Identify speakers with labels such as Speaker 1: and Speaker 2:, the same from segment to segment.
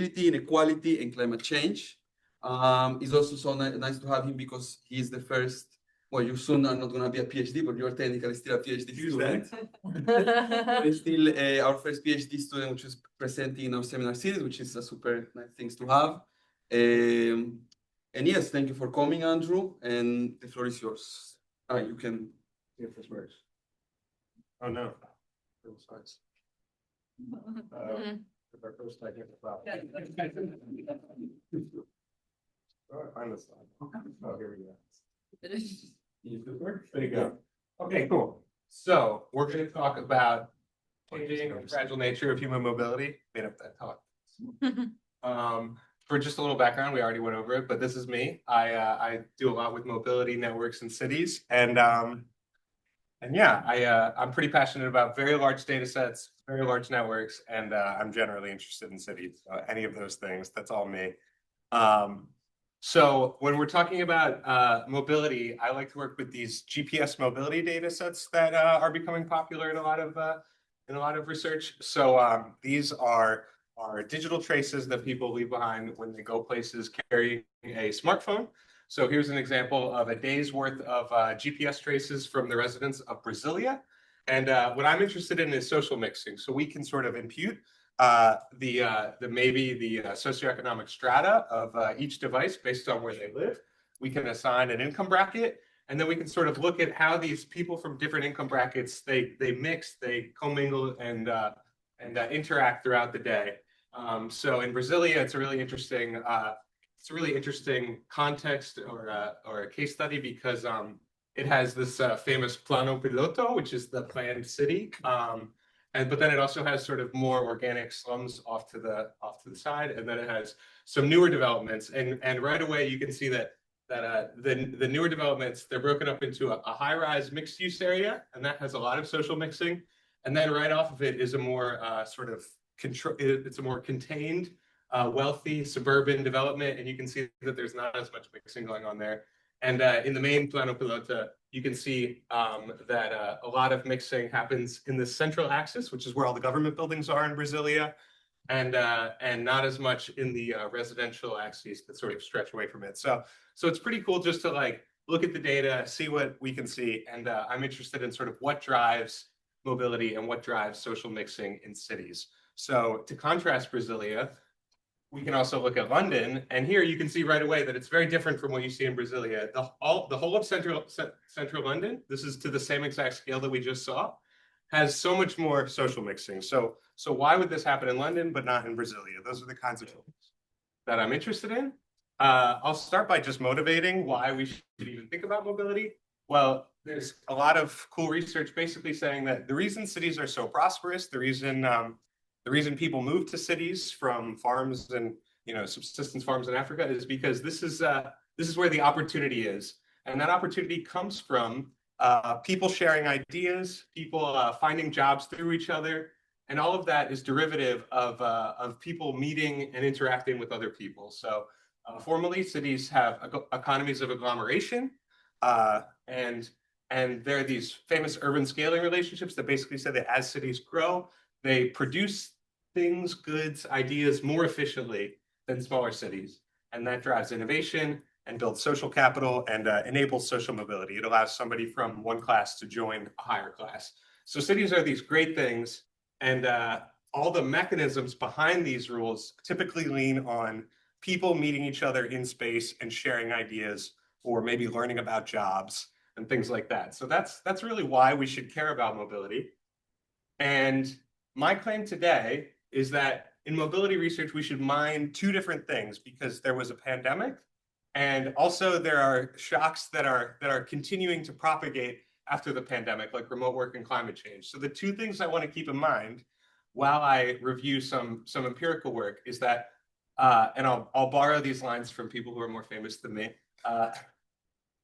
Speaker 1: inequality, and climate change. It's also so nice to have him because he's the first. Well, you soon are not going to be a PhD, but you're technically still a PhD student. He's still our first PhD student, which is presenting in our seminar series, which is a super nice thing to have. And yes, thank you for coming, Andrew. And the floor is yours. You can give first words.
Speaker 2: Oh no. Our first technical problem. Find this slide. Oh, here we go. There you go. Okay, cool. So we're going to talk about changing the fragile nature of human mobility. Made up that talk. For just a little background, we already went over it, but this is me. I do a lot with mobility networks in cities, and yeah, I'm pretty passionate about very large data sets, very large networks, and I'm generally interested in cities. Any of those things, that's all me. So when we're talking about mobility, I like to work with these GPS mobility data sets that are becoming popular in a lot of research. So these are digital traces that people leave behind when they go places carrying a smartphone. So here's an example of a day's worth of GPS traces from the residents of Brasilia. And what I'm interested in is social mixing. So we can sort of impute the socioeconomic strata of each device based on where they live. We can assign an income bracket, and then we can sort of look at how these people from different income brackets, they mix, they commingle, and interact throughout the day. So in Brasilia, it's a really interesting context or a case study because it has this famous plano piloto, which is the planned city, but then it also has sort of more organic slums off to the side, and then it has some newer developments, and right away you can see that the newer developments, they're broken up into a high-rise mixed-use area, and that has a lot of social mixing, and then right off of it is a more it's a more contained, wealthy suburban development, and you can see that there's not as much mixing going on there. And in the main plano pilota, you can see that a lot of mixing happens in the central axis, which is where all the government buildings are in Brasilia, and not as much in the residential axes that sort of stretch away from it. So it's pretty cool just to like look at the data, see what we can see, and I'm interested in sort of what drives mobility and what drives social mixing in cities. So to contrast Brasilia, we can also look at London, and here you can see right away that it's very different from what you see in Brasilia. The whole of central London, this is to the same exact scale that we just saw, has so much more social mixing. So why would this happen in London but not in Brasilia? Those are the kinds of things that I'm interested in. I'll start by just motivating why we should even think about mobility. Well, there's a lot of cool research basically saying that the reason cities are so prosperous, the reason people move to cities from farms and subsistence farms in Africa is because this is where the opportunity is, and that opportunity comes from people sharing ideas, people finding jobs through each other, and all of that is derivative of people meeting and interacting with other people. So formally, cities have economies of agglomeration, and there are these famous urban scaling relationships that basically say that as cities grow, they produce things, goods, ideas more efficiently than smaller cities. And that drives innovation and builds social capital and enables social mobility. It allows somebody from one class to join a higher class. So cities are these great things, and all the mechanisms behind these rules typically lean on people meeting each other in space and sharing ideas, or maybe learning about jobs and things like that. So that's really why we should care about mobility. And my claim today is that in mobility research, we should mine two different things, because there was a pandemic, and also there are shocks that are continuing to propagate after the pandemic, like remote work and climate change. So the two things I want to keep in mind while I review some empirical work is that, and I'll borrow these lines from people who are more famous than me.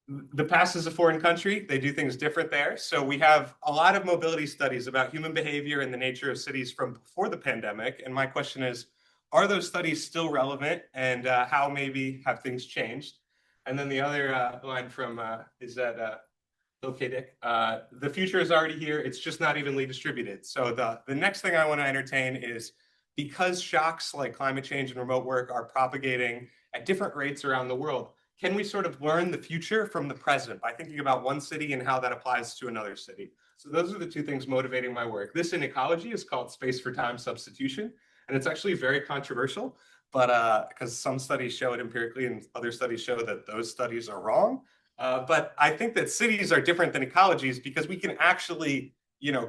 Speaker 2: The past is a foreign country. They do things different there. So we have a lot of mobility studies about human behavior and the nature of cities from before the pandemic. And my question is, are those studies still relevant, and how maybe have things changed? And then the other line from is that okay, Dick, the future is already here. It's just not evenly distributed. So the next thing I want to entertain is because shocks like climate change and remote work are propagating at different rates around the world, can we sort of learn the future from the present by thinking about one city and how that applies to another city? So those are the two things motivating my work. This in ecology is called space for time substitution, and it's actually very controversial, but because some studies show it empirically and other studies show that those studies are wrong. But I think that cities are different than ecologies because we can actually,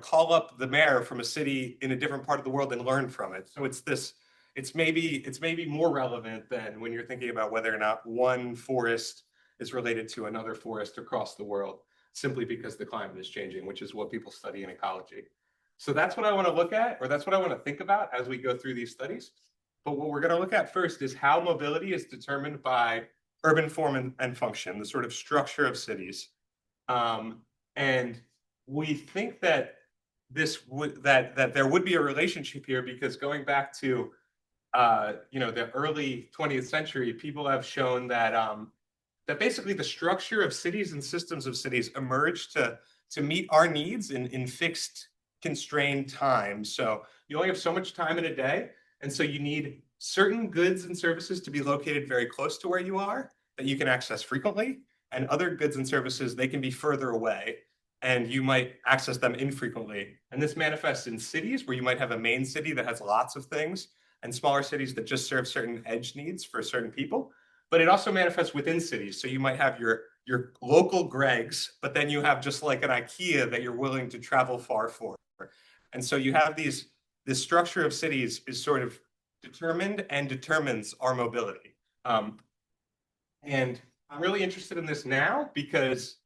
Speaker 2: call up the mayor from a city in a different part of the world and learn from it. So it's maybe more relevant than when you're thinking about whether or not one forest is related to another forest across the world, simply because the climate is changing, which is what people study in ecology. So that's what I want to look at, or that's what I want to think about as we go through these studies. But what we're going to look at first is how mobility is determined by urban form and function, the sort of structure of cities. And we think that that there would be a relationship here because going back to the early 20th century, people have shown that that basically the structure of cities and systems of cities emerged to meet our needs in fixed, constrained time. So you only have so much time in a day, and so you need certain goods and services to be located very close to where you are that you can access frequently, and other goods and services, they can be further away and you might access them infrequently. And this manifests in cities where you might have a main city that has lots of things and smaller cities that just serve certain edge needs for certain people. But it also manifests within cities. So you might have your local Greg's, but then you have just like an IKEA that you're willing to travel far for. And so you have this structure of cities is sort of determined and determines our mobility. And I'm really interested in this now because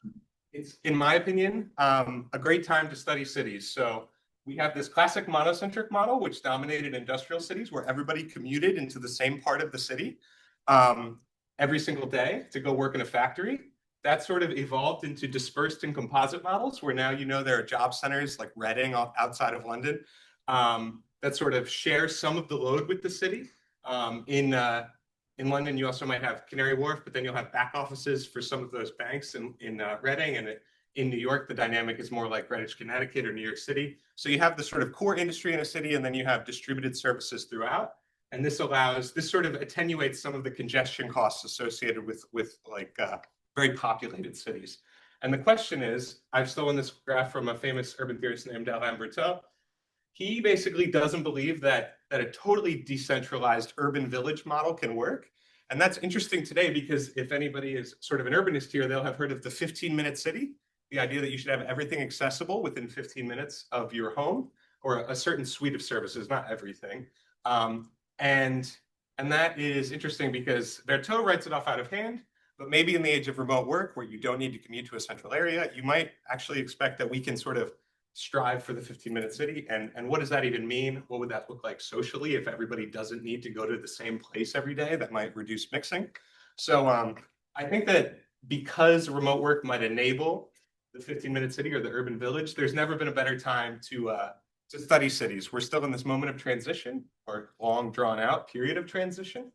Speaker 2: it's, in my opinion, a great time to study cities. So we have this classic monocentric model, which dominated industrial cities where everybody commuted into the same part of the city every single day to go work in a factory. That sort of evolved into dispersed and composite models where now there are job centers like Reading outside of London that sort of share some of the load with the city. In London, you also might have Canary Wharf, but then you'll have back offices for some of those banks in Reading. And in New York, the dynamic is more like Greenwich, Connecticut, or New York City. So you have the sort of core industry in a city, and then you have distributed services throughout. And this sort of attenuates some of the congestion costs associated with very populated cities. And the question is, I've stolen this graph from a famous urban theorist named Alain Berthaud. He basically doesn't believe that a totally decentralized urban village model can work. And that's interesting today because if anybody is sort of an urbanist here, they'll have heard of the 15-minute city, the idea that you should have everything accessible within 15 minutes of your home or a certain suite of services, not everything. And that is interesting because Berthaud writes it off out of hand, but maybe in the age of remote work where you don't need to commute to a central area, you might actually expect that we can sort of strive for the 15-minute city. And what does that even mean? What would that look like socially if everybody doesn't need to go to the same place every day? That might reduce mixing. So I think that because remote work might enable the 15-minute city or the urban village, there's never been a better time to study cities. We're still in this moment of transition or long drawn out period of transition.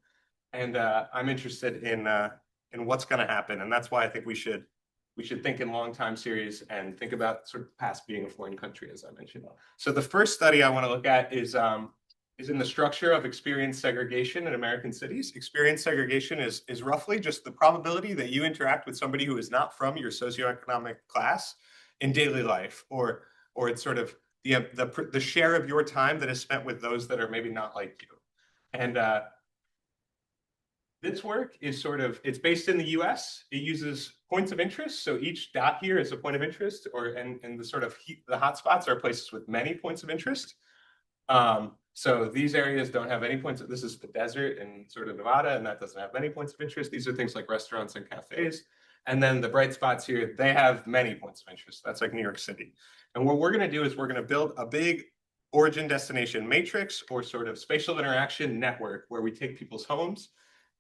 Speaker 2: And I'm interested in what's going to happen. And that's why I think we should think in long time series and think about sort of past being a foreign country, as I mentioned. So the first study I want to look at is in the structure of experience segregation in American cities. Experience segregation is roughly just the probability that you interact with somebody who is not from your socioeconomic class in daily life, or it's sort of the share of your time that is spent with those that are maybe not like you. And this work is it's based in the US. It uses points of interest. So each dot here is a point of interest, and the sort of the hotspots are places with many points of interest. So these areas don't have any points. This is the desert in sort of Nevada, and that doesn't have many points of interest. These are things like restaurants and cafes. And then the bright spots here, they have many points of interest. That's like New York City. And what we're going to do is we're going to build a big origin destination matrix or sort of spatial interaction network where we take people's homes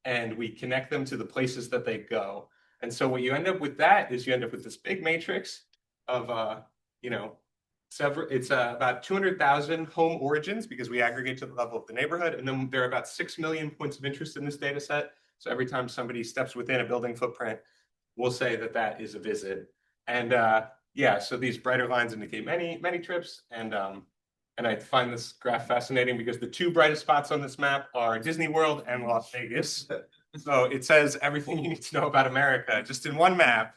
Speaker 2: and we connect them to the places that they go. And so what you end up with is you end up with this big matrix of, it's about 200,000 home origins because we aggregate to the level of the neighborhood. And then there are about 6 million points of interest in this data set. So every time somebody steps within a building footprint, we'll say that is a visit. And so these brighter lines indicate many trips. And And I find this graph fascinating because the two brightest spots on this map are Disney World and Las Vegas. So it says everything you need to know about America just in one map.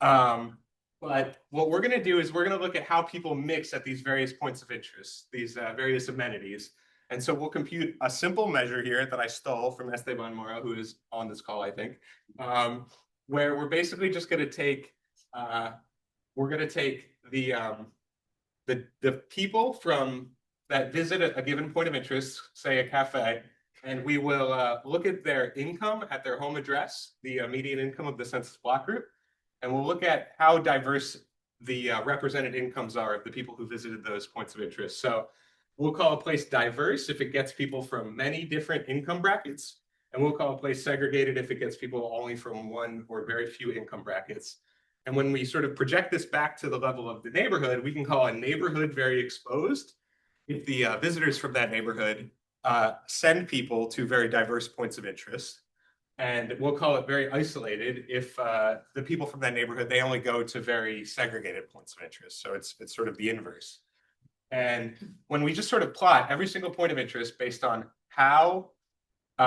Speaker 2: But what we're going to do is we're going to look at how people mix at these various points of interest, these various amenities. And so we'll compute a simple measure here that I stole from Esteban Mora, who is on this call, I think, where we're basically just going to take the people from that visit a given point of interest, say a cafe, and we will look at their income at their home address, the median income of the census block group, and we'll look at how diverse the represented incomes are of the people who visited those points of interest. So we'll call a place diverse if it gets people from many different income brackets, and we'll call a place segregated if it gets people only from one or very few income brackets. And when we sort of project this back to the level of the neighborhood, we can call a neighborhood very exposed if the visitors from that neighborhood send people to very diverse points of interest. And we'll call it very isolated if the people from that neighborhood, they only go to very segregated points of interest. So it's sort of the inverse. And when we just sort of plot every single point of interest based on how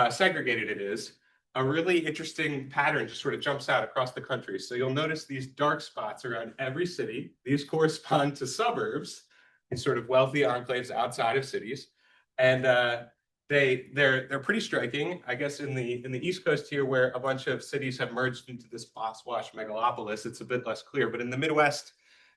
Speaker 2: segregated it is, a really interesting pattern just sort of jumps out across the country. So you'll notice these dark spots around every city. These correspond to suburbs, these sort of wealthy enclaves outside of cities. And they're pretty striking. I guess in the East Coast here, where a bunch of cities have merged into this boss-wash megalopolis, it's a bit less clear. But in the Midwest,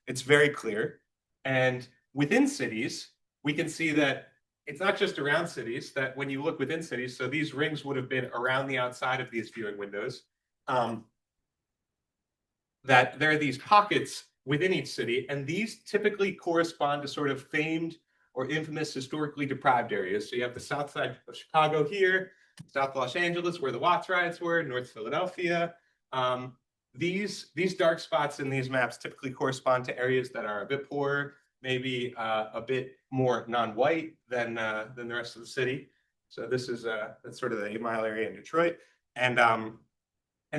Speaker 2: it's very clear. And within cities, we can see that it's not just around cities, that when you look within cities, so these rings would have been around the outside of these viewing windows, that there are these pockets within each city, and these typically correspond to sort of famed or infamous historically deprived areas. So you have the south side of Chicago here, South Los Angeles, where the Watts riots were, North Philadelphia. These dark spots in these maps typically correspond to areas that are a bit poorer, maybe a bit more non-white than the rest of the city. So this is that's sort of the 8 Mile area in Detroit, and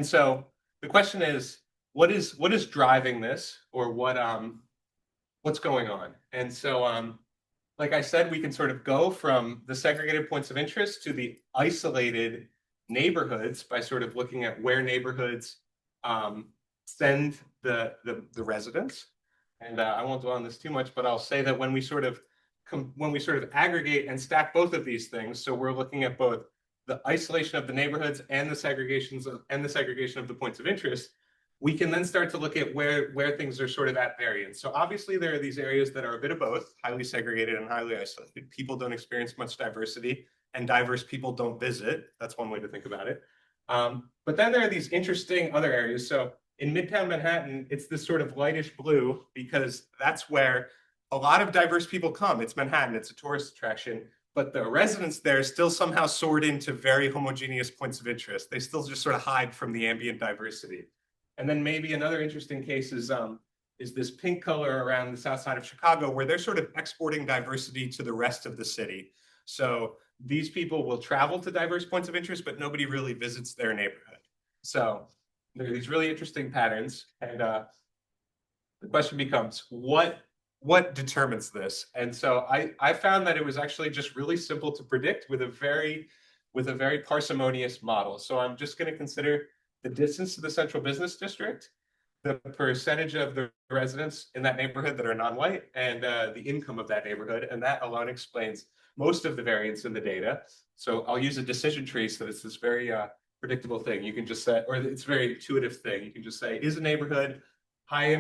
Speaker 2: so the question is, what is driving this, or what's going on? And so like I said, we can sort of go from the segregated points of interest to the isolated neighborhoods by sort of looking at where neighborhoods send the residents. And I won't dwell on this too much, but I'll say that when we sort of aggregate and stack both of these things, so we're looking at both the isolation of the neighborhoods and the segregation of the points of interest, we can then start to look at where things are sort of at variance. So obviously there are these areas that are a bit of both, highly segregated and highly isolated. People don't experience much diversity, and diverse people don't visit. That's one way to think about it. But then there are these interesting other areas. So in Midtown Manhattan, it's this sort of lightish blue because that's where a lot of diverse people come. It's Manhattan, it's a tourist attraction, but the residents there still somehow sort into very homogeneous points of interest. They still just sort of hide from the ambient diversity. And then maybe another interesting case is this pink color around the south side of Chicago, where they're sort of exporting diversity to the rest of the city. So these people will travel to diverse points of interest, but nobody really visits their neighborhood. So there are these really interesting patterns, and the question becomes, what determines this? And so I found that it was actually just really simple to predict with a very parsimonious model. So I'm just going to consider the distance to the central business district, the percentage of the residents in that neighborhood that are non-white, and the income of that neighborhood, and that alone explains most of the variance in the data. So I'll use a decision tree, so it's this very predictable thing. You can just say, or it's a very intuitive thing. You can just say, is a neighborhood high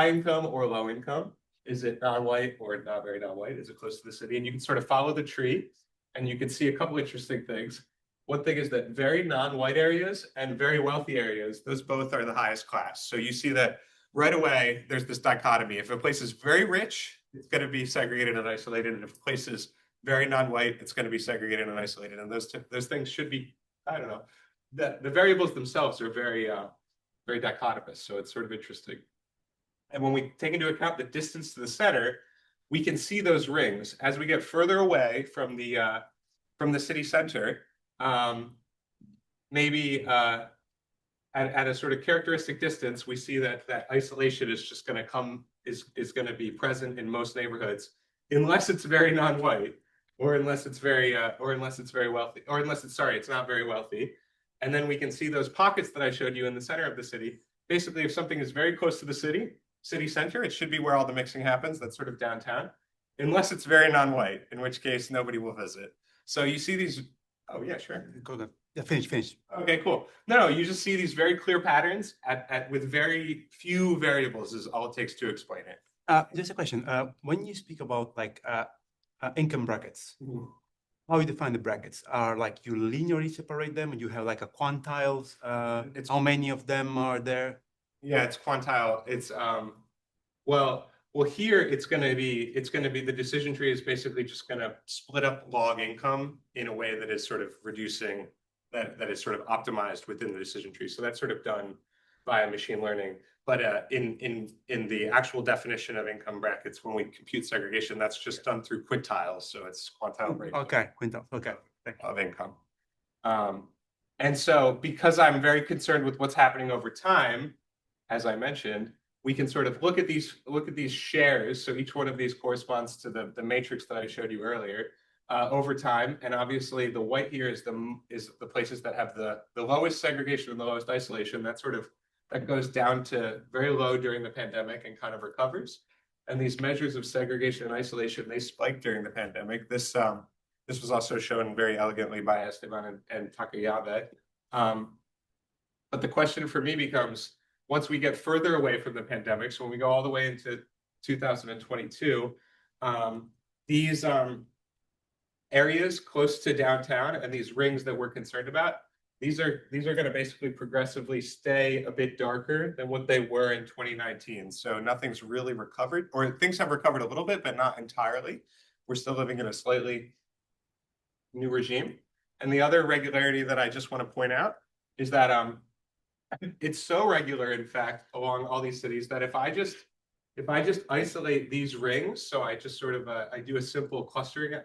Speaker 2: income or low income? Is it non-white or not very non-white? Is it close to the city? And you can sort of follow the tree, and you can see a couple interesting things. One thing is that very non-white areas and very wealthy areas, those both are the highest class. So you see that right away, there's this dichotomy. If a place is very rich, it's going to be segregated and isolated. And if a place is very non-white, it's going to be segregated and isolated. And those things should be, I don't know, the variables themselves are very dichotomous. So it's sort of interesting. And when we take into account the distance to the center, we can see those rings as we get further away from the city center. Maybe at a sort of characteristic distance, we see that isolation is just going to is going to be present in most neighborhoods. unless it's very non-white, or unless it's very wealthy, or unless it's not very wealthy. And then we can see those pockets that I showed you in the center of the city. Basically, if something is very close to the city center, it should be where all the mixing happens. That's sort of downtown, unless it's very non-white, in which case nobody will visit. So you see these. Oh yeah, sure.
Speaker 3: Go ahead. Yeah, finish.
Speaker 2: Okay, cool. No, you just see these very clear patterns with very few variables is all it takes to explain it.
Speaker 3: Just a question. When you speak about like income brackets, how you define the brackets? Are like you linearly separate them, and you have like a quantiles? How many of them are there?
Speaker 2: Yeah, it's quantile. It's well here it's going to be the decision tree is basically just going to split up log income in a way that is sort of reducing that is sort of optimized within the decision tree. So that's sort of done via machine learning. But in the actual definition of income brackets, when we compute segregation, that's just done through quintiles. So it's quantile breakdown.
Speaker 3: Okay, quintile. Okay,
Speaker 2: of income. And so because I'm very concerned with what's happening over time, as I mentioned, we can sort of look at these shares. So each one of these corresponds to the matrix that I showed you earlier over time. And obviously the white here is the places that have the lowest segregation and the lowest isolation. That goes down to very low during the pandemic and kind of recovers. And these measures of segregation and isolation, they spiked during the pandemic. This was also shown very elegantly by Esteban and Takayabe. But the question for me becomes, once we get further away from the pandemic, so when we go all the way into 2022, these areas close to downtown and these rings that we're concerned about, these are going to basically progressively stay a bit darker than what they were in 2019. So nothing's really recovered, or things have recovered a little bit, but not entirely. We're still living in a slightly new regime. And the other regularity that I just want to point out is that it's so regular, in fact, along all these cities that if I just isolate these rings, so I just sort of I do a simple clustering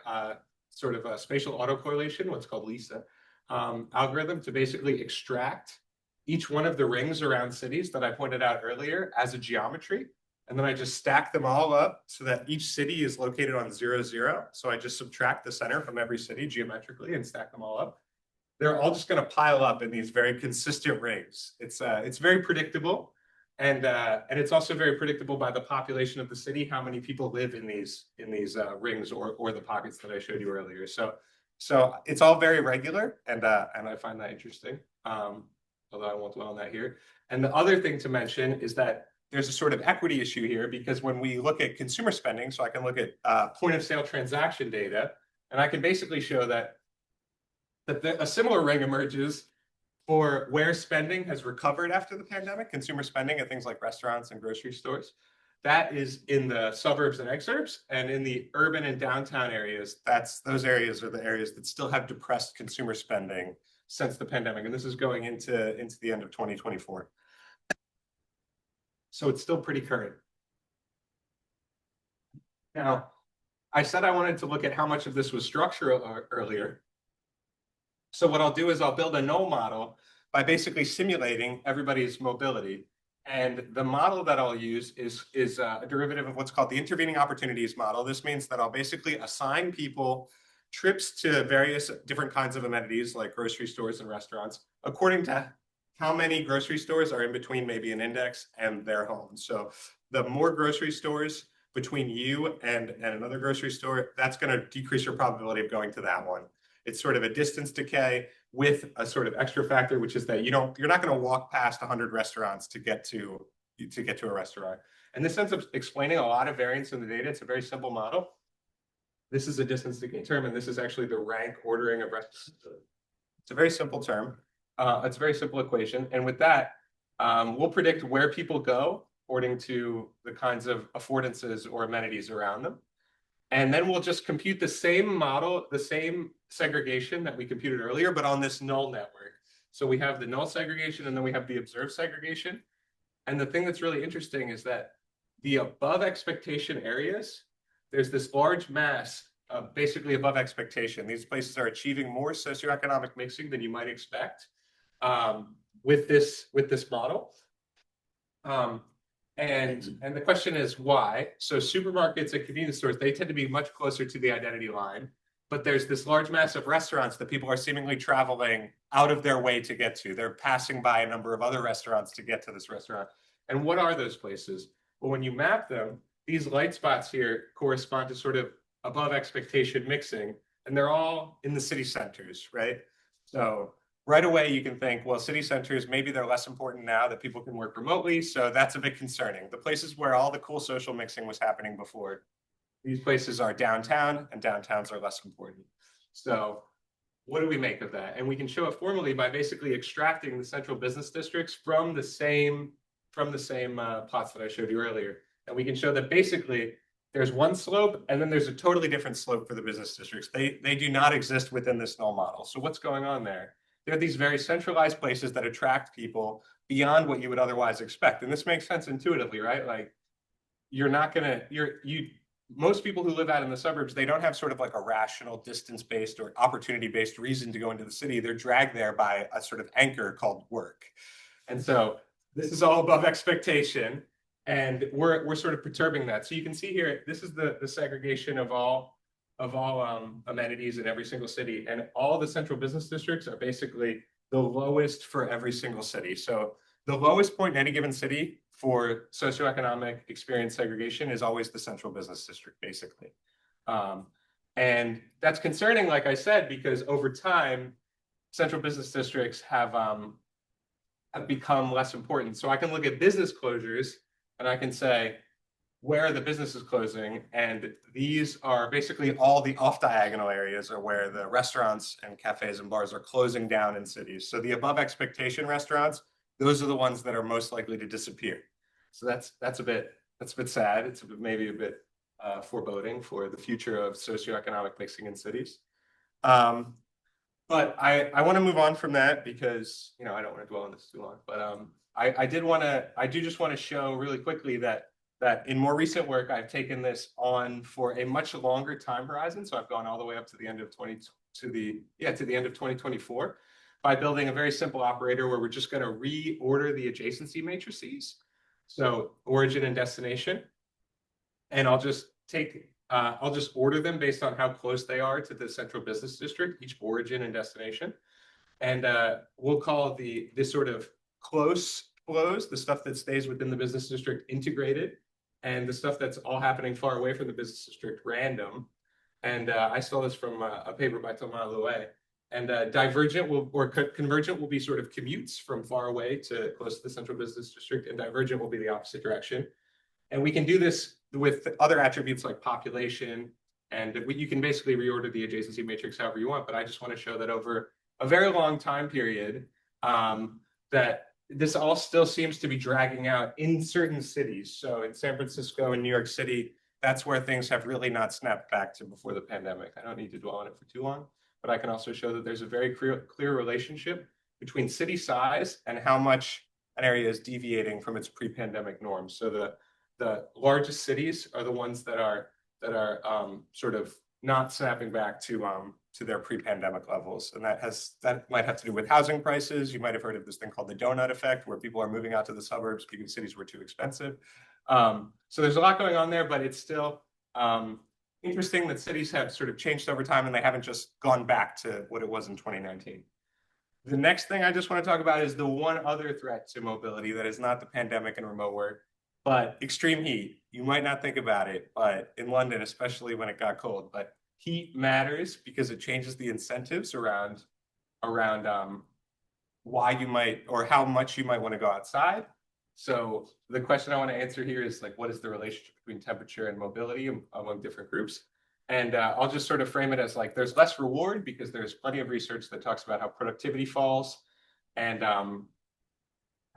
Speaker 2: sort of a spatial autocorrelation, what's called LISA, algorithm to basically extract each one of the rings around cities that I pointed out earlier as a geometry. And then I just stack them all up so that each city is located on 0, 0. So I just subtract the center from every city geometrically and stack them all up. They're all just going to pile up in these very consistent rings. It's very predictable. And it's also very predictable by the population of the city, how many people live in these rings or the pockets that I showed you earlier. So it's all very regular, and I find that interesting, although I won't dwell on that here. And the other thing to mention is that there's a sort of equity issue here, because when we look at consumer spending, so I can look at point of sale transaction data, and I can basically show that a similar ring emerges for where spending has recovered after the pandemic, consumer spending at things like restaurants and grocery stores. That is in the suburbs and exurbs, and in the urban and downtown areas, those areas are the areas that still have depressed consumer spending since the pandemic, and this is going into the end of 2024. So it's still pretty current. Now, I said I wanted to look at how much of this was structural earlier. So what I'll do is I'll build a null model by basically simulating everybody's mobility. And the model that I'll use is a derivative of what's called the intervening opportunities model. This means that I'll basically assign people trips to various different kinds of amenities like grocery stores and restaurants according to how many grocery stores are in between maybe an index and their home. So the more grocery stores between you and another grocery store, that's going to decrease your probability of going to that one. It's sort of a distance decay with a sort of extra factor, which is that you're not going to walk past 100 restaurants to get to a restaurant. And this ends up explaining a lot of variance in the data. It's a very simple model. This is a distance decay term, and this is actually the rank ordering of restaurants. It's a very simple term. It's a very simple equation. And with that, we'll predict where people go according to the kinds of affordances or amenities around them. And then we'll just compute the same model, the same segregation that we computed earlier, but on this null network. So we have the null segregation, and then we have the observed segregation. And the thing that's really interesting is that the above expectation areas, there's this large mass of basically above expectation. These places are achieving more socioeconomic mixing than you might expect with this model. And the question is why? So supermarkets and convenience stores, they tend to be much closer to the identity line, but there's this large mass of restaurants that people are seemingly traveling out of their way to get to. They're passing by a number of other restaurants to get to this restaurant. And what are those places? Well, when you map them, these light spots here correspond to sort of above expectation mixing, and they're all in the city centers, right? So right away, you can think, well, city centers, maybe they're less important now that people can work remotely, so that's a bit concerning. The places where all the cool social mixing was happening before, these places are downtown, and downtowns are less important. So what do we make of that? And we can show it formally by basically extracting the central business districts from the same plots that I showed you earlier. And we can show that basically there's one slope, and then there's a totally different slope for the business districts. They do not exist within this null model. So what's going on there? There are these very centralized places that attract people beyond what you would otherwise expect. And this makes sense intuitively, right? Like most people who live out in the suburbs, they don't have sort of like a rational distance-based or opportunity-based reason to go into the city. They're dragged there by a sort of anchor called work. And so this is all above expectation. And we're sort of perturbing that. So you can see here, this is the segregation of all amenities in every single city, and all the central business districts are basically the lowest for every single city. So the lowest point in any given city for socioeconomic experience segregation is always the central business district, basically. And that's concerning, like I said, because over time, central business districts have become less important. So I can look at business closures and I can say, where are the businesses closing? And these are basically all the off-diagonal areas are where the restaurants and cafes and bars are closing down in cities. So the above expectation restaurants, those are the ones that are most likely to disappear. So that's a bit sad. It's maybe a bit foreboding for the future of socioeconomic mixing in cities. But I want to move on from that because I don't want to dwell on this too long. But I do just want to show really quickly that in more recent work, I've taken this on for a much longer time horizon. So I've gone all the way up to the end of 2024 by building a very simple operator where we're just going to reorder the adjacency matrices. So origin and destination, and I'll just order them based on how close they are to the central business district, each origin and destination. And we'll call this sort of close flows, the stuff that stays within the business district, integrated, and the stuff that's all happening far away from the business district, random. And I stole this from a paper by Thomas Louet. And divergent or convergent will be sort of commutes from far away to close to the central business district, and divergent will be the opposite direction. And we can do this with other attributes like population, and you can basically reorder the adjacency matrix however you want. But I just want to show that over a very long time period, that this all still seems to be dragging out in certain cities. So in San Francisco and New York City, that's where things have really not snapped back to before the pandemic. I don't need to dwell on it for too long, but I can also show that there's a very clear relationship between city size and how much an area is deviating from its pre-pandemic norms. So the largest cities are the ones that are sort of not snapping back to their pre-pandemic levels. And that might have to do with housing prices. You might have heard of this thing called the donut effect, where people are moving out to the suburbs because cities were too expensive. So there's a lot going on there, but it's still interesting that cities have sort of changed over time and they haven't just gone back to what it was in 2019. The next thing I just want to talk about is the one other threat to mobility that is not the pandemic and remote work, but extreme heat. You might not think about it, but in London, especially when it got cold, but heat matters because it changes the incentives around why you might or how much you might want to go outside. So the question I want to answer here is like, what is the relationship between temperature and mobility among different groups? And I'll just sort of frame it as like, there's less reward because there's plenty of research that talks about how productivity falls. And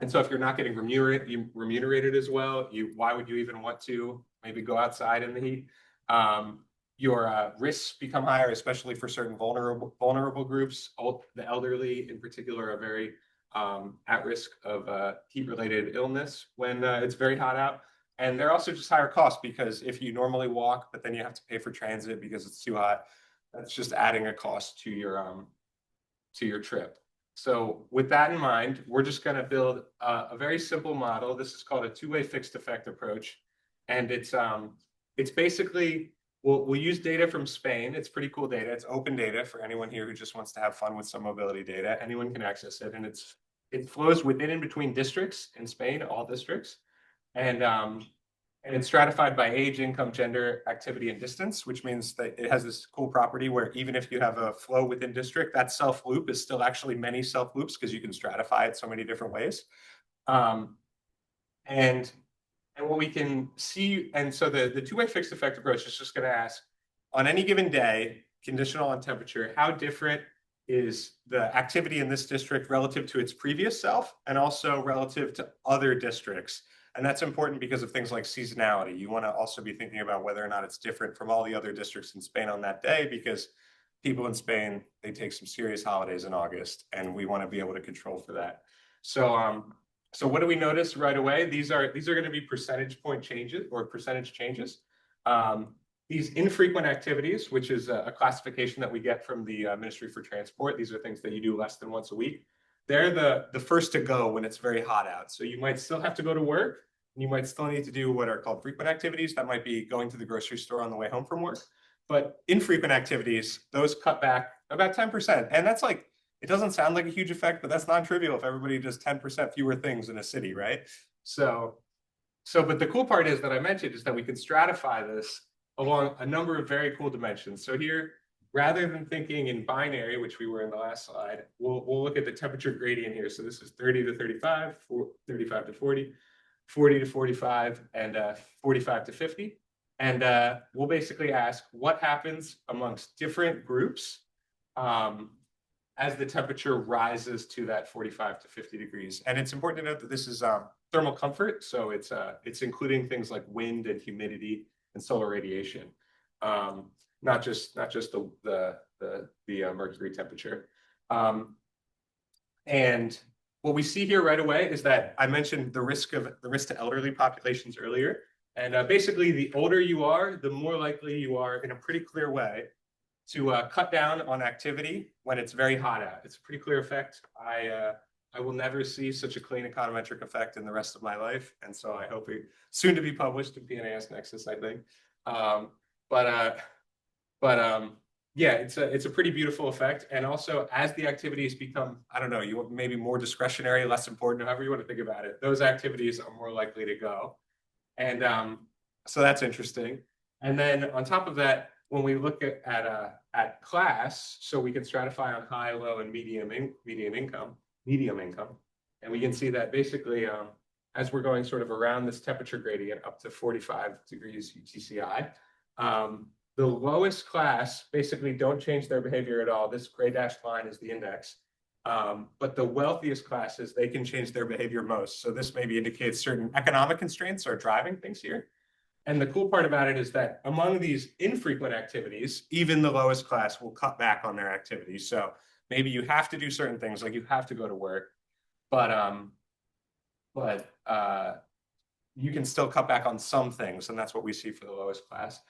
Speaker 2: so if you're not getting remunerated as well, why would you even want to maybe go outside in the heat? Your risks become higher, especially for certain vulnerable groups. The elderly in particular are very at risk of heat-related illness when it's very hot out. And they're also just higher costs because if you normally walk, but then you have to pay for transit because it's too hot, that's just adding a cost to your trip. So with that in mind, we're just going to build a very simple model. This is called a two-way fixed effect approach. And it's basically, we'll use data from Spain. It's pretty cool data. It's open data for anyone here who just wants to have fun with some mobility data. Anyone can access it. And it flows within and between districts in Spain, all districts. And it's stratified by age, income, gender, activity, and distance, which means that it has this cool property where even if you have a flow within district, that self loop is still actually many self loops because you can stratify it so many different ways. And what we can see, and so the two-way fixed effect approach is just going to ask, on any given day, conditional on temperature, how different is the activity in this district relative to its previous self and also relative to other districts. And that's important because of things like seasonality. You want to also be thinking about whether or not it's different from all the other districts in Spain on that day, because people in Spain, they take some serious holidays in August, and we want to be able to control for that. So what do we notice right away? These are going to be percentage point changes or percentage changes. These infrequent activities, which is a classification that we get from the Ministry for Transport. These are things that you do less than once a week. They're the first to go when it's very hot out. So you might still have to go to work, and you might still need to do what are called frequent activities. That might be going to the grocery store on the way home from work. But infrequent activities, those cut back about 10%. And that's like, it doesn't sound like a huge effect, but that's non-trivial if everybody does 10% fewer things in a city, right? But the cool part is that I mentioned is that we can stratify this along a number of very cool dimensions. So here, rather than thinking in binary, which we were in the last slide, we'll look at the temperature gradient here. So this is 30 to 35, 35 to 40, 40 to 45, and 45 to 50. And we'll basically ask what happens amongst different groups as the temperature rises to that 45 to 50 degrees. And it's important to note that this is thermal comfort. So it's including things like wind and humidity and solar radiation. Not just the mercury temperature. And what we see here right away is that I mentioned the risk to elderly populations earlier. And basically, the older you are, the more likely you are, in a pretty clear way, to cut down on activity when it's very hot out. It's a pretty clear effect. I will never see such a clean econometric effect in the rest of my life, and so I hope it soon to be published in PNAS Nexus, I think. Yeah, it's a pretty beautiful effect. And also, as the activities become, I don't know, you maybe more discretionary, less important, however you want to think about it, those activities are more likely to go. And so that's interesting. And then on top of that, when we look at class, so we can stratify on high, low, and medium income, and we can see that basically as we're going sort of around this temperature gradient up to 45 degrees UTCI, the lowest class basically don't change their behavior at all. This gray dashed line is the index. But the wealthiest classes, they can change their behavior most. So this maybe indicates certain economic constraints are driving things here. And the cool part about it is that among these infrequent activities, even the lowest class will cut back on their activities. So maybe you have to do certain things, like you have to go to work, but you can still cut back on some things, and that's what we see for the lowest class.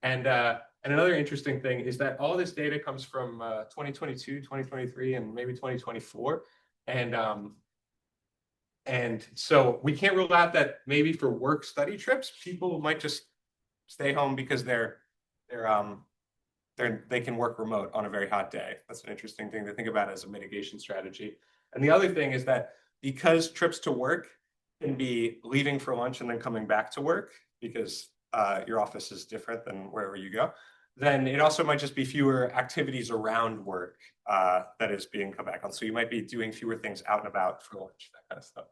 Speaker 2: And another interesting thing is that all this data comes from 2022, 2023, and maybe 2024. And so we can't rule out that maybe for work study trips, people might just stay home because they can work remote on a very hot day. That's an interesting thing to think about as a mitigation strategy. And the other thing is that because trips to work can be leaving for lunch and then coming back to work because your office is different than wherever you go, then it also might just be fewer activities around work that is being cut back on. So you might be doing fewer things out and about for lunch, that kind of stuff.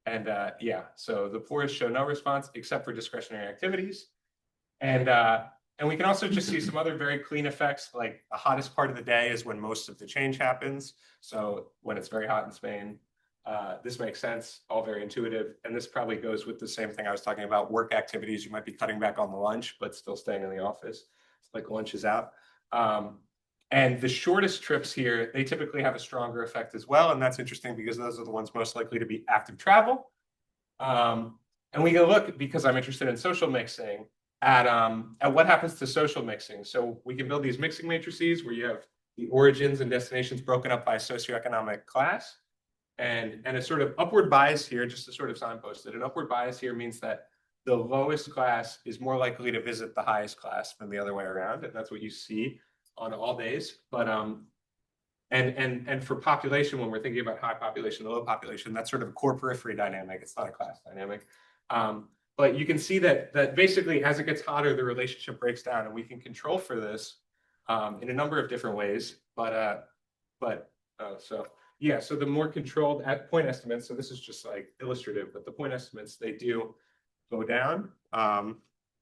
Speaker 2: And yeah, so the poorest show no response except for discretionary activities. And we can also just see some other very clean effects, like the hottest part of the day is when most of the change happens. So when it's very hot in Spain, this makes sense, all very intuitive. And this probably goes with the same thing I was talking about, work activities. You might be cutting back on the lunch, but still staying in the office. It's like lunch is out. And the shortest trips here, they typically have a stronger effect as well. And that's interesting because those are the ones most likely to be active travel. And we can look, because I'm interested in social mixing, at what happens to social mixing. So we can build these mixing matrices where you have the origins and destinations broken up by socioeconomic class. And a sort of upward bias here, just to sort of signpost it, an upward bias here means that the lowest class is more likely to visit the highest class than the other way around. And that's what you see on all days. But and for population, when we're thinking about high population and low population, that's sort of a core periphery dynamic. It's not a class dynamic. But you can see that basically as it gets hotter, the relationship breaks down, and we can control for this in a number of different ways. So the more controlled at point estimates, so this is just like illustrative, but the point estimates, they do go down.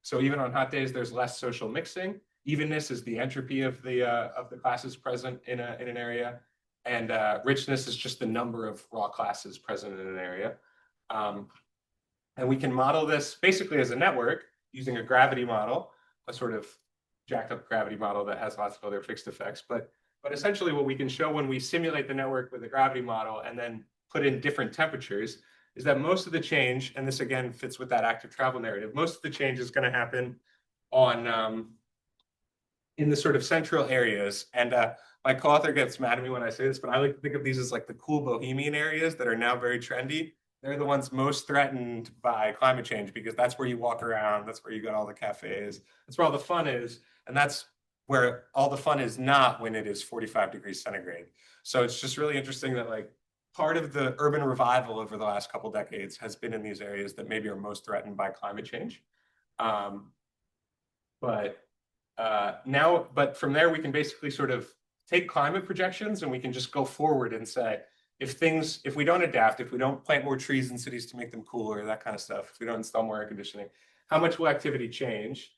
Speaker 2: So even on hot days, there's less social mixing. Evenness is the entropy of the classes present in an area, and richness is just the number of raw classes present in an area. And we can model this basically as a network using a gravity model, a sort of jacked up gravity model that has lots of other fixed effects. But essentially what we can show when we simulate the network with a gravity model and then put in different temperatures is that most of the change, and this again fits with that active travel narrative, most of the change is going to happen on in the sort of central areas. And my co-author gets mad at me when I say this, but I like to think of these as like the cool bohemian areas that are now very trendy. They're the ones most threatened by climate change because that's where you walk around, that's where you go to all the cafes, that's where all the fun is, and that's where all the fun is not when it is 45 degrees centigrade. So it's just really interesting that like part of the urban revival over the last couple decades has been in these areas that maybe are most threatened by climate change. But from there, we can basically sort of take climate projections and we can just go forward and say, if we don't adapt, if we don't plant more trees in cities to make them cooler, that kind of stuff, if we don't install more air conditioning, how much will activity change?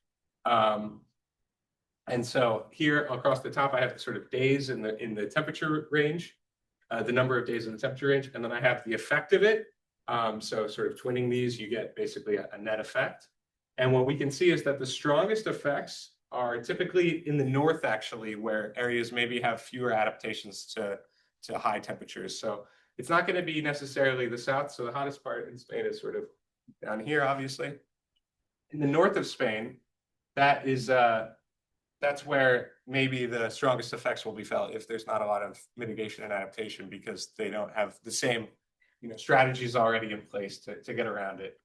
Speaker 2: And so here across the top, I have the sort of days in the temperature range, the number of days in the temperature range, and then I have the effect of it. So sort of twinning these, you get basically a net effect. And what we can see is that the strongest effects are typically in the north, actually, where areas maybe have fewer adaptations to high temperatures. So it's not going to be necessarily the south. So the hottest part in Spain is sort of down here, obviously. In the north of Spain, that's where maybe the strongest effects will be felt if there's not a lot of mitigation and adaptation because they don't have the same strategies already in place to get around it.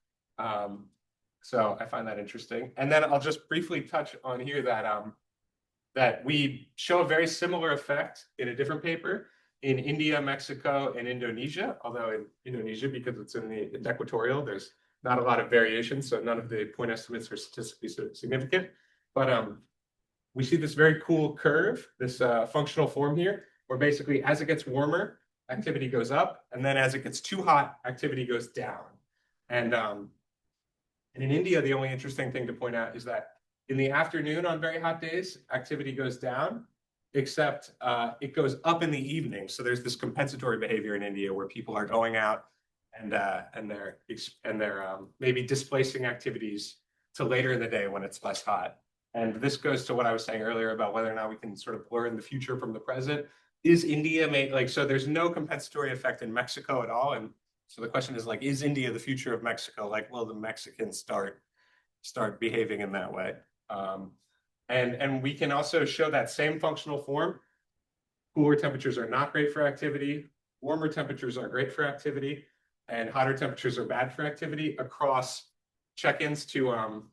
Speaker 2: So I find that interesting. And then I'll just briefly touch on here that we show a very similar effect in a different paper in India, Mexico, and Indonesia, although in Indonesia, because it's in the equatorial, there's not a lot of variation, so none of the point estimates are statistically significant. But we see this very cool curve, this functional form here, where basically as it gets warmer, activity goes up, and then as it gets too hot, activity goes down. And in India, the only interesting thing to point out is that in the afternoon on very hot days, activity goes down, except it goes up in the evening. So there's this compensatory behavior in India where people are going out and they're maybe displacing activities to later in the day when it's less hot. And this goes to what I was saying earlier about whether or not we can sort of learn the future from the present. Is India so there's no compensatory effect in Mexico at all. And so the question is like, is India the future of Mexico? Like, will the Mexicans start behaving in that way? And we can also show that same functional form. Cooler temperatures are not great for activity. Warmer temperatures are great for activity. And hotter temperatures are bad for activity across check-ins to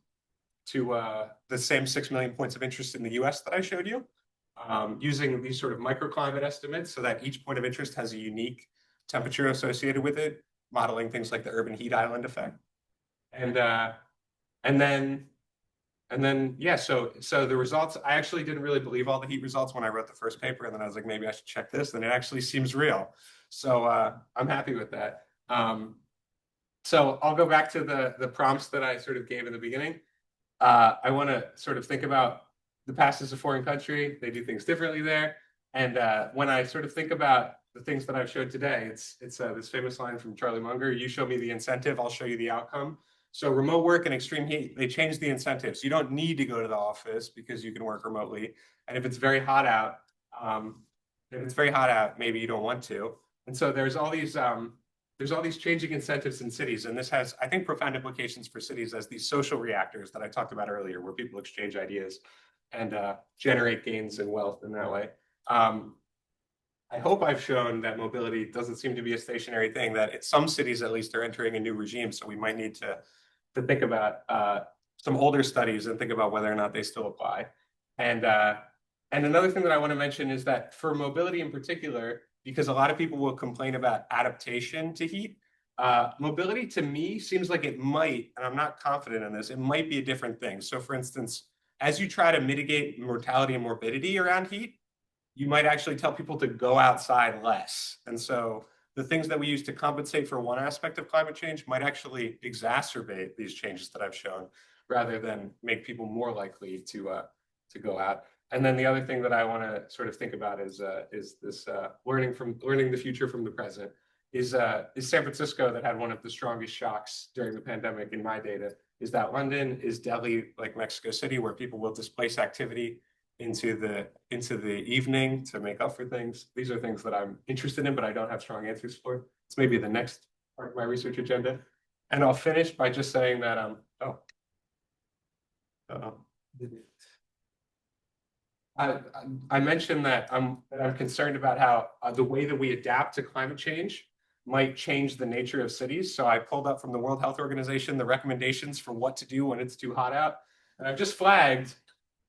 Speaker 2: the same 6 million points of interest in the US that I showed you, using these sort of microclimate estimates so that each point of interest has a unique temperature associated with it, modeling things like the urban heat island effect. And then so the results, I actually didn't really believe all the heat results when I wrote the first paper, and then I was like, maybe I should check this, and it actually seems real. So I'm happy with that. So I'll go back to the prompts that I sort of gave in the beginning. I want to sort of think about the past as a foreign country. They do things differently there. And when I sort of think about the things that I've showed today, it's this famous line from Charlie Munger: you show me the incentive, I'll show you the outcome. So remote work and extreme heat, they change the incentives. You don't need to go to the office because you can work remotely. And if it's very hot out, maybe you don't want to. And so there's all these changing incentives in cities. And this has, I think, profound implications for cities as these social reactors that I talked about earlier, where people exchange ideas and generate gains and wealth in that way. I hope I've shown that mobility doesn't seem to be a stationary thing, that some cities at least are entering a new regime. So we might need to think about some older studies and think about whether or not they still apply. And another thing that I want to mention is that for mobility in particular, because a lot of people will complain about adaptation to heat, mobility to me seems like it might, and I'm not confident in this, it might be a different thing. So for instance, as you try to mitigate mortality and morbidity around heat, you might actually tell people to go outside less. And so the things that we use to compensate for one aspect of climate change might actually exacerbate these changes that I've shown, rather than make people more likely to go out. And then the other thing that I want to sort of think about is this learning the future from the present. Is San Francisco, that had one of the strongest shocks during the pandemic in my data. Is that London? Is Delhi like Mexico City, where people will displace activity into the evening to make up for things? These are things that I'm interested in, but I don't have strong answers for. It's maybe the next part of my research agenda. And I'll finish by just saying that I mentioned that I'm concerned about how the way that we adapt to climate change might change the nature of cities. So I pulled up from the World Health Organization the recommendations for what to do when it's too hot out. And I've just flagged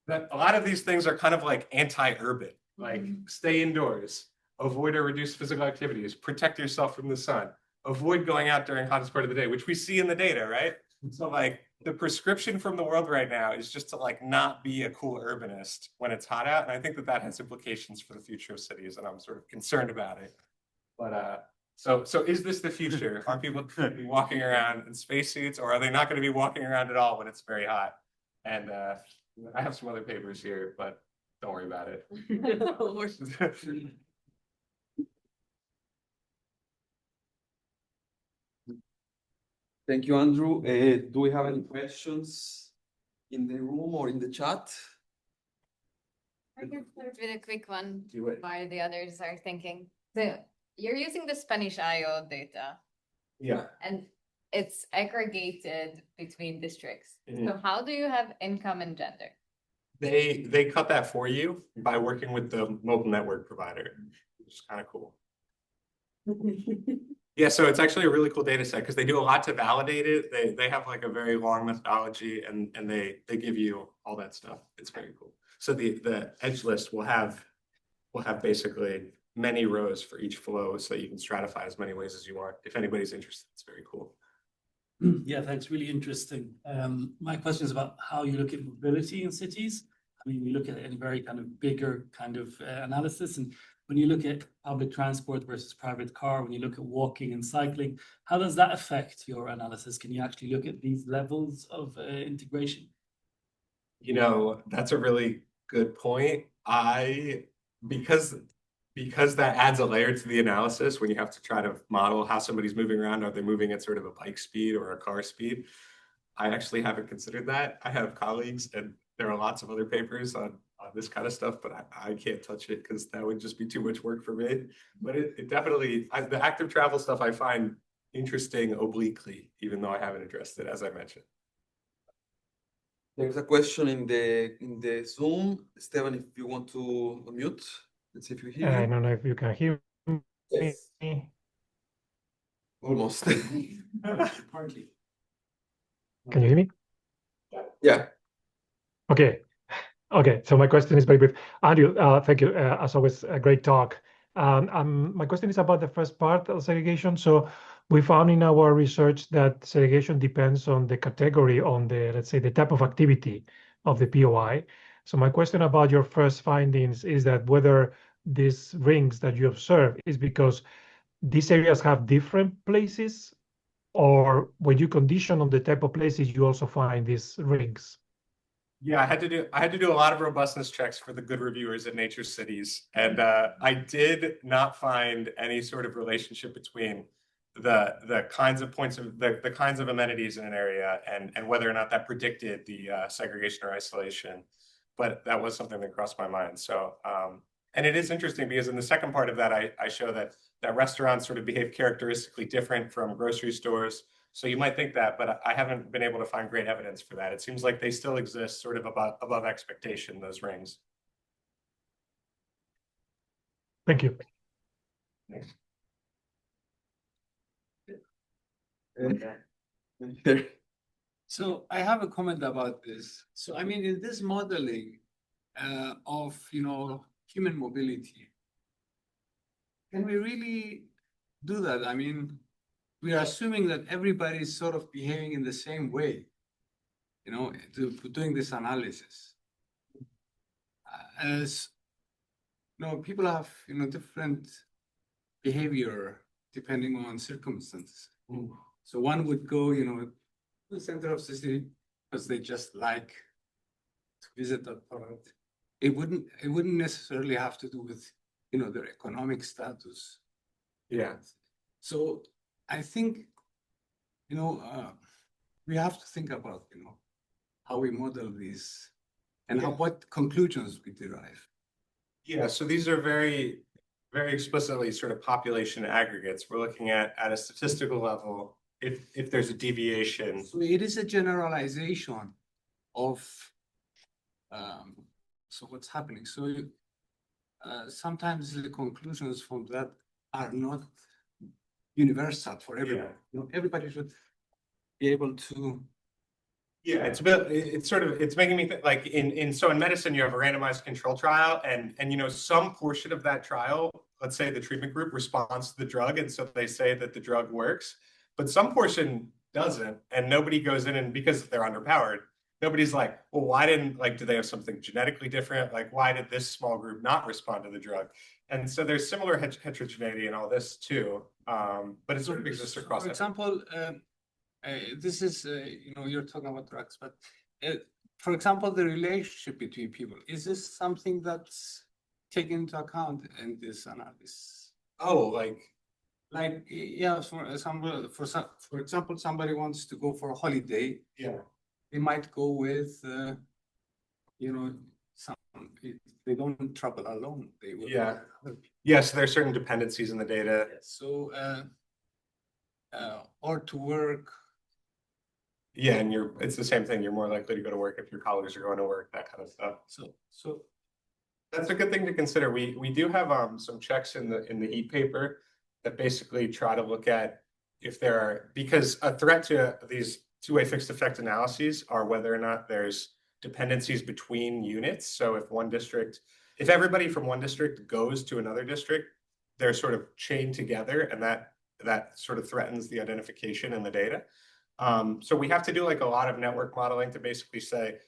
Speaker 2: that a lot of these things are kind of like anti-urban, like stay indoors, avoid or reduce physical activities, protect yourself from the sun, avoid going out during hottest part of the day, which we see in the data, right? So like the prescription from the world right now is just to like not be a cool urbanist when it's hot out. And I think that that has implications for the future of cities, and I'm sort of concerned about it. But so is this the future? Are people going to be walking around in spacesuits, or are they not going to be walking around at all when it's very hot? And I have some other papers here, but don't worry about it.
Speaker 1: Thank you, Andrew. Do we have any questions in the room or in the chat?
Speaker 4: I can start with a quick one
Speaker 1: Do it.
Speaker 4: while the others are thinking. So you're using the Spanish IO data,
Speaker 2: Yeah.
Speaker 4: and it's aggregated between districts.
Speaker 2: Mhm.
Speaker 4: So how do you have income and gender?
Speaker 2: They cut that for you by working with the mobile network provider, which is kind of cool. Yeah, so it's actually a really cool data set because they do a lot to validate it. They have like a very long methodology, and they give you all that stuff. It's very cool. So the edge list will have basically many rows for each flow, so that you can stratify as many ways as you want. If anybody's interested, it's very cool.
Speaker 5: Yeah, thanks. Really interesting. My question is about how you look at mobility in cities. I mean, we look at it in a very kind of bigger kind of analysis. And when you look at public transport versus private car, when you look at walking and cycling, how does that affect your analysis? Can you actually look at these levels of integration?
Speaker 2: You know, that's a really good point. Because that adds a layer to the analysis when you have to try to model how somebody's moving around. Are they moving at sort of a bike speed or a car speed? I actually haven't considered that. I have colleagues, and there are lots of other papers on this kind of stuff, but I can't touch it because that would just be too much work for me. But it definitely, the active travel stuff I find interesting obliquely, even though I haven't addressed it, as I mentioned.
Speaker 1: There's a question in the Zoom. Stephen, if you want to unmute, let's see if you hear
Speaker 6: I
Speaker 1: me.
Speaker 6: don't know if you can hear me.
Speaker 1: Yes. Almost.
Speaker 5: Partly.
Speaker 6: Can you hear me?
Speaker 1: Yeah.
Speaker 6: Okay. Okay. So my question is very brief. Andrew, thank you. As always, a great talk. My question is about the first part of segregation. So we found in our research that segregation depends on the category, on the, let's say, the type of activity of the POI. So my question about your first findings is that whether these rings that you observe is because these areas have different places, or when you condition on the type of places, you also find these rings.
Speaker 2: Yeah, I had to do a lot of robustness checks for the good reviewers at Nature Cities, and I did not find any sort of relationship between the kinds of points of the kinds of amenities in an area and whether or not that predicted the segregation or isolation. But that was something that crossed my mind. So and it is interesting because in the second part of that, I show that restaurants sort of behave characteristically different from grocery stores. So you might think that, but I haven't been able to find great evidence for that. It seems like they still exist sort of above expectation, those rings.
Speaker 6: Thank you.
Speaker 7: So I have a comment about this. So I mean, in this modeling of human mobility, can we really do that? I mean, we are assuming that everybody is sort of behaving in the same way, doing this analysis. As people have different behavior depending on circumstances. So one would go, to the center of the city because they just like to visit that product. It wouldn't necessarily have to do with, their economic status.
Speaker 2: Yeah.
Speaker 7: So I think, we have to think about, how we model these and what conclusions we derive.
Speaker 2: Yeah, so these are very, very explicitly sort of population aggregates. We're looking at a statistical level if there's a deviation.
Speaker 7: So it is a generalization of so what's happening. So sometimes the conclusions from that are not universal for everyone. Everybody should be able to.
Speaker 2: Yeah, it's making me think like in medicine you have a randomized control trial and some portion of that trial, let's say the treatment group responds to the drug and so they say that the drug works, but some portion doesn't and nobody goes in and because they're underpowered, nobody's like, well, why didn't do they have something genetically different? Like why did this small group not respond to the drug? And so there's similar heterogeneity in all this too, but it sort of exists across.
Speaker 7: For example, this is, you're talking about drugs, but for example, the relationship between people, is this something that's taken into account in this analysis?
Speaker 2: Oh,
Speaker 7: yeah, for example, somebody wants to go for a holiday.
Speaker 2: Yeah.
Speaker 7: They might go with, they don't travel alone. They will.
Speaker 2: Yeah. Yes, there are certain dependencies in the data.
Speaker 7: So, or to work.
Speaker 2: Yeah, and it's the same thing. You're more likely to go to work if your colleagues are going to work, that kind of stuff.
Speaker 7: So
Speaker 2: that's a good thing to consider. We do have some checks in the heat paper that basically try to look at if there are, because a threat to these two-way fixed effect analyses are whether or not there's dependencies between units. So if everybody from one district goes to another district, they're sort of chained together and that sort of threatens the identification in the data. So we have to do a lot of network modeling to basically say,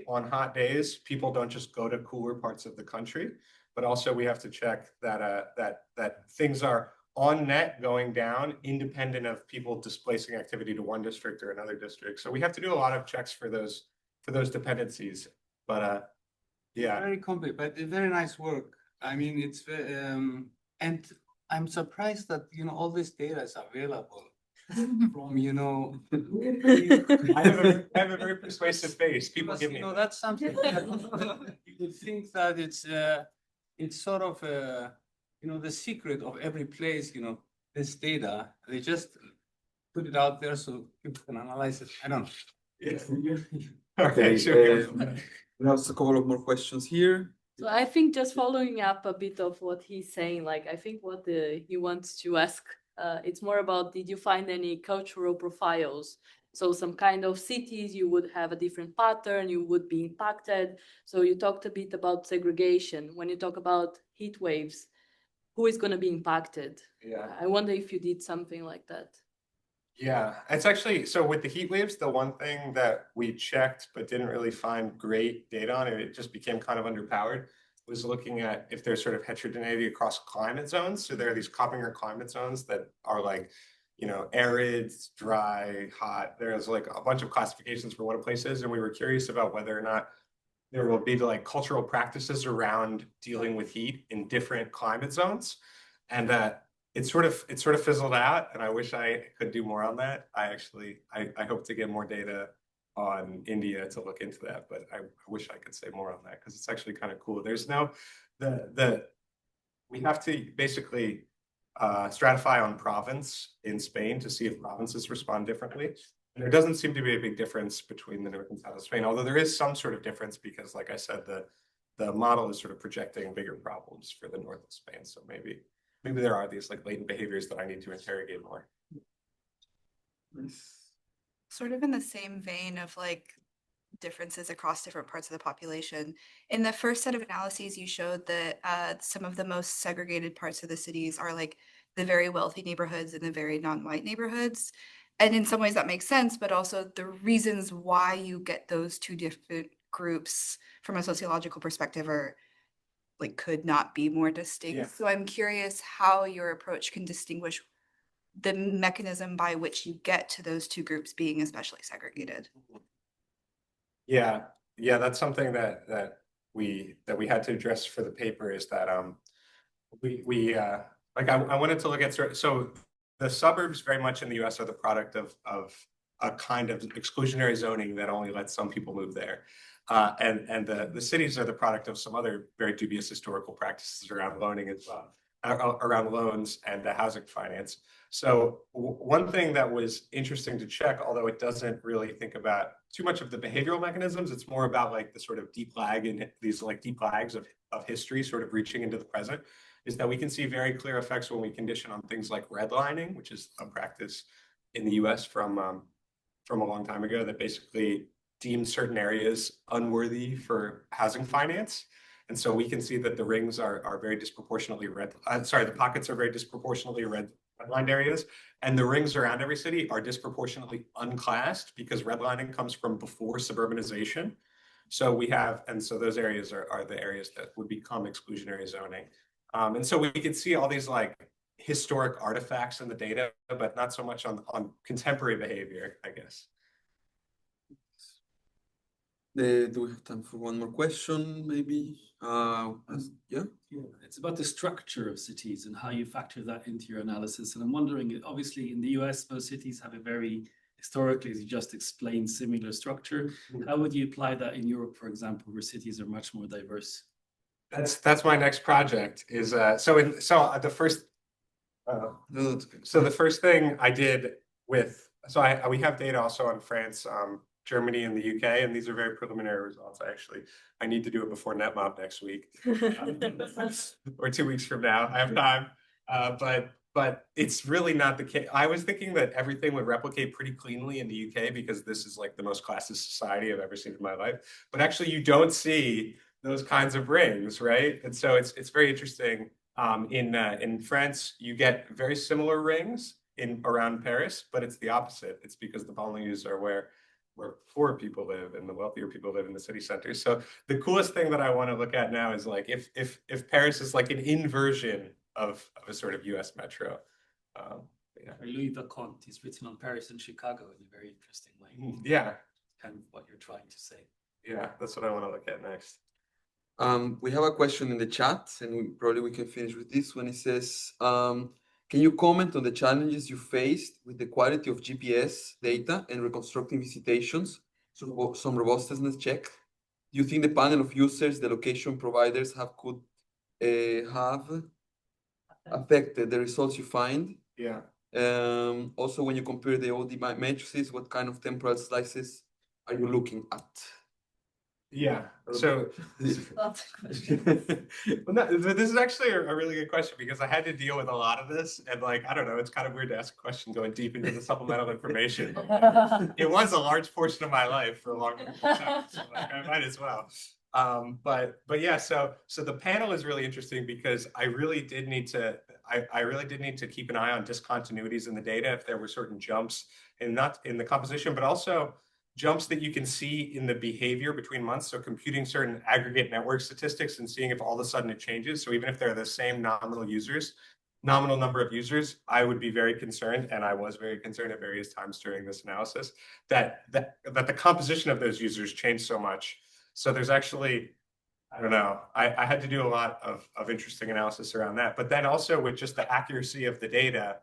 Speaker 2: on hot days, people don't just go to cooler parts of the country, but also we have to check that things are on net going down independent of people displacing activity to one district or another district. So we have to do a lot of checks for those dependencies. But yeah.
Speaker 7: Very complex, but very nice work. I mean, it's and I'm surprised that all this data is available. From
Speaker 2: I have a very persuasive face. People give me
Speaker 7: that's something you would think that it's sort of the secret of every place, this data, they just put it out there so people can analyze it. I don't know.
Speaker 2: Yeah.
Speaker 1: Okay,
Speaker 2: sure.
Speaker 1: we have a couple of more questions here.
Speaker 8: So I think just following up a bit of what he's saying, I think what he wants to ask, it's more about, did you find any cultural profiles? So some kind of cities, you would have a different pattern, you would be impacted. So you talked a bit about segregation. When you talk about heat waves, who is going to be impacted?
Speaker 2: Yeah.
Speaker 8: I wonder if you did something like that.
Speaker 2: Yeah, it's actually, so with the heat waves, the one thing that we checked but didn't really find great data on, it just became kind of underpowered, was looking at if there's sort of heterogeneity across climate zones. So there are these Coppinger climate zones that are arid, dry, hot. There's a bunch of classifications for what a place is. And we were curious about whether or not there will be cultural practices around dealing with heat in different climate zones. And it sort of fizzled out, and I wish I could do more on that. I hope to get more data on India to look into that, but I wish I could say more on that because it's actually kind of cool. There's no we have to basically stratify on province in Spain to see if provinces respond differently. And there doesn't seem to be a big difference between the north and south of Spain, although there is some sort of difference because, like I said, the the model is sort of projecting bigger problems for the north of Spain. So maybe there are these like latent behaviors that I need to interrogate more.
Speaker 9: Sort of in the same vein of like differences across different parts of the population. In the first set of analyses, you showed that some of the most segregated parts of the cities are like the very wealthy neighborhoods and the very non-white neighborhoods. And in some ways that makes sense, but also the reasons why you get those two different groups from a sociological perspective are like could not be more distinct.
Speaker 2: Yeah.
Speaker 9: So I'm curious how your approach can distinguish the mechanism by which you get to those two groups being especially segregated.
Speaker 2: Yeah, that's something that we had to address for the paper, is that I wanted to look at so the suburbs very much in the US are the product of a kind of exclusionary zoning that only lets some people move there. And the cities are the product of some other very dubious historical practices around loaning as well, around loans and housing finance. So one thing that was interesting to check, although it doesn't really think about too much of the behavioral mechanisms, it's more about like the sort of deep lag in these like deep lags of history sort of reaching into the present, is that we can see very clear effects when we condition on things like redlining, which is a practice in the US from a long time ago that basically deemed certain areas unworthy for housing finance. And so we can see that the rings are very disproportionately the pockets are very disproportionately redlined areas, and the rings around every city are disproportionately unclassed because redlining comes from before suburbanization. So those areas are the areas that would become exclusionary zoning. And so we can see all these like historic artifacts in the data, but not so much on contemporary behavior, I guess.
Speaker 1: Do we have time for one more question, maybe? Yeah.
Speaker 5: It's about the structure of cities and how you factor that into your analysis. And I'm wondering, obviously in the US, most cities have a very, historically, as you just explained, similar structure. How would you apply that in Europe, for example, where cities are much more diverse?
Speaker 2: That's my next project is the first thing I did we have data also on France, Germany, and the UK, and these are very preliminary results. I need to do it before NetMob next week or 2 weeks from now. I have time, but it's really not the case. I was thinking that everything would replicate pretty cleanly in the UK because this is like the most classist society I've ever seen in my life. But actually, you don't see those kinds of rings, right? And so it's very interesting. In France, you get very similar rings around Paris, but it's the opposite. It's because the banlieues are where poor people live and the wealthier people live in the city centers. So the coolest thing that I want to look at now is like if Paris is like an inversion of a sort of US metro.
Speaker 5: Louis Leconte is written on Paris and Chicago in a very interesting way.
Speaker 2: Yeah.
Speaker 5: Kind of what you're trying to say.
Speaker 2: Yeah, that's what I want to look at next.
Speaker 1: We have a question in the chat, and we can finish with this when it says, can you comment on the challenges you faced with the quality of GPS data and reconstructing visitations? So some robustness check. Do you think the panel of users, the location providers could have affected the results you find?
Speaker 2: Yeah.
Speaker 1: Also, when you compare the OD matrices, what kind of temporal slices are you looking at?
Speaker 2: Yeah. So this is actually a really good question because I had to deal with a lot of this, and like I don't know, it's kind of weird to ask a question going deep into the supplemental information. It was a large portion of my life for a long time, so like, I might as well. But yeah, so the panel is really interesting because I really did need to keep an eye on discontinuities in the data if there were certain jumps not in the composition, but also jumps that you can see in the behavior between months. So computing certain aggregate network statistics and seeing if all of a sudden it changes. So even if they're the same nominal number of users, I would be very concerned, and I was very concerned at various times during this analysis, that the composition of those users changed so much. So there's actually, I don't know, I had to do a lot of interesting analysis around that. But then also with just the accuracy of the data,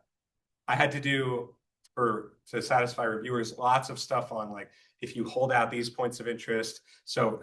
Speaker 2: I had to do, to satisfy reviewers, lots of stuff on like, if you hold out these points of interest, so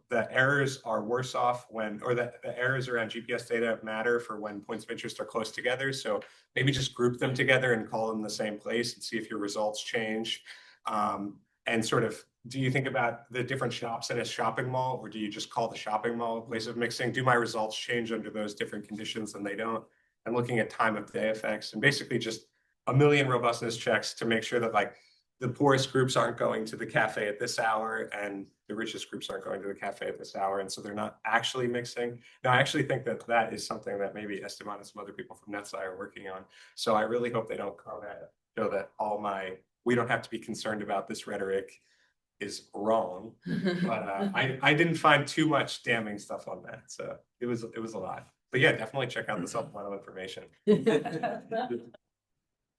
Speaker 2: the errors are worse off the errors around GPS data matter for when points of interest are close together. So maybe just group them together and call them the same place and see if your results change. And sort of do you think about the different shops in a shopping mall, or do you just call the shopping mall a place of mixing? Do my results change under those different conditions? And they don't. I'm looking at time of day effects and basically just a million robustness checks to make sure that like the poorest groups aren't going to the cafe at this hour and the richest groups aren't going to the cafe at this hour. And so they're not actually mixing. Now, I actually think that that is something that maybe Esteban and some other people from NetSci are working on. So I really hope they don't come at show that we don't have to be concerned about this rhetoric is wrong. But I didn't find too much damning stuff on that. So it was a lot. But yeah, definitely check out the supplemental information.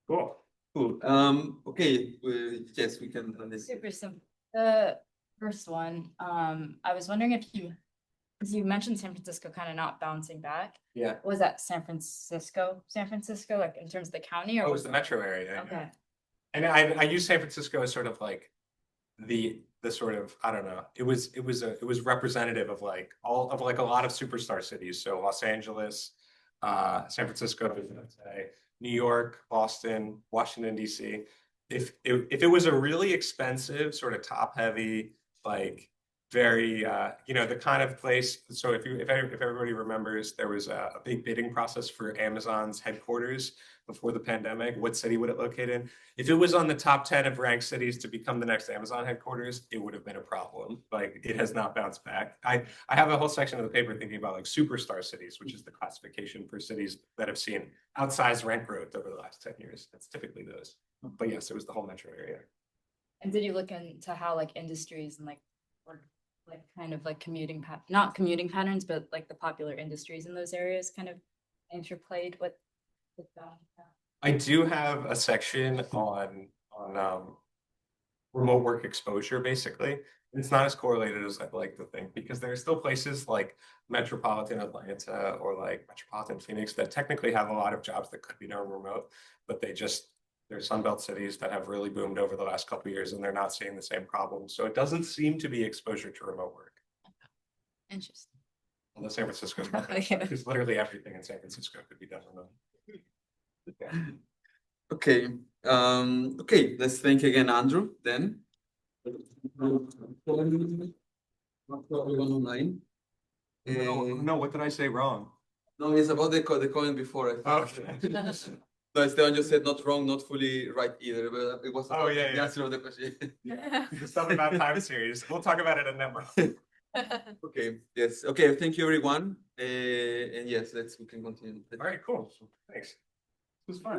Speaker 2: Cool.
Speaker 1: Cool. Okay. Yes, we can run this.
Speaker 4: Super simple. The first one, I was wondering if because you mentioned San Francisco kind of not bouncing back.
Speaker 2: Yeah.
Speaker 4: Was that San Francisco, like in terms of the county, or
Speaker 2: Oh, it was the metro area.
Speaker 4: Okay.
Speaker 2: Yeah. And I use San Francisco as sort of like the sort of, I don't know, it was representative of like a lot of superstar cities. So Los Angeles, San Francisco, New York, Boston, Washington, DC. If it was a really expensive, sort of top heavy, like very, the kind of place. So if everybody remembers, there was a big bidding process for Amazon's headquarters before the pandemic. What city would it locate in? If it was on the top 10 of ranked cities to become the next Amazon headquarters, it would have been a problem. Like it has not bounced back. I have a whole section of the paper thinking about like superstar cities, which is the classification for cities that have seen outsized rent growth over the last 10 years. That's typically those. But yes, it was the whole metro area.
Speaker 4: And did you look into how like industries and or kind of like not commuting patterns, but like the popular industries in those areas kind of interplayed with that?
Speaker 2: I do have a section on remote work exposure, basically. It's not as correlated as I'd like to think, because there are still places like metropolitan Atlanta or like metropolitan Phoenix that technically have a lot of jobs that could be done remote, but they're Sunbelt cities that have really boomed over the last couple of years, and they're not seeing the same problems. So it doesn't seem to be exposure to remote work.
Speaker 4: Interesting.
Speaker 2: Although San Francisco, because literally everything in San Francisco could be done remote.
Speaker 1: Okay. Okay. Let's thank again Andrew. Then. Online.
Speaker 2: No, what did I say wrong?
Speaker 1: No, it's about the comment before.
Speaker 2: Okay.
Speaker 1: No, Esteban just said not wrong, not fully right either, but it was
Speaker 2: Oh, yeah,
Speaker 1: the
Speaker 2: yeah.
Speaker 1: answer of the question.
Speaker 2: The stuff about time series. We'll talk about it in Network.
Speaker 1: Okay. Yes. Okay. Thank you, everyone. And yes, we can continue.
Speaker 2: All right. Cool. Thanks. It was fun.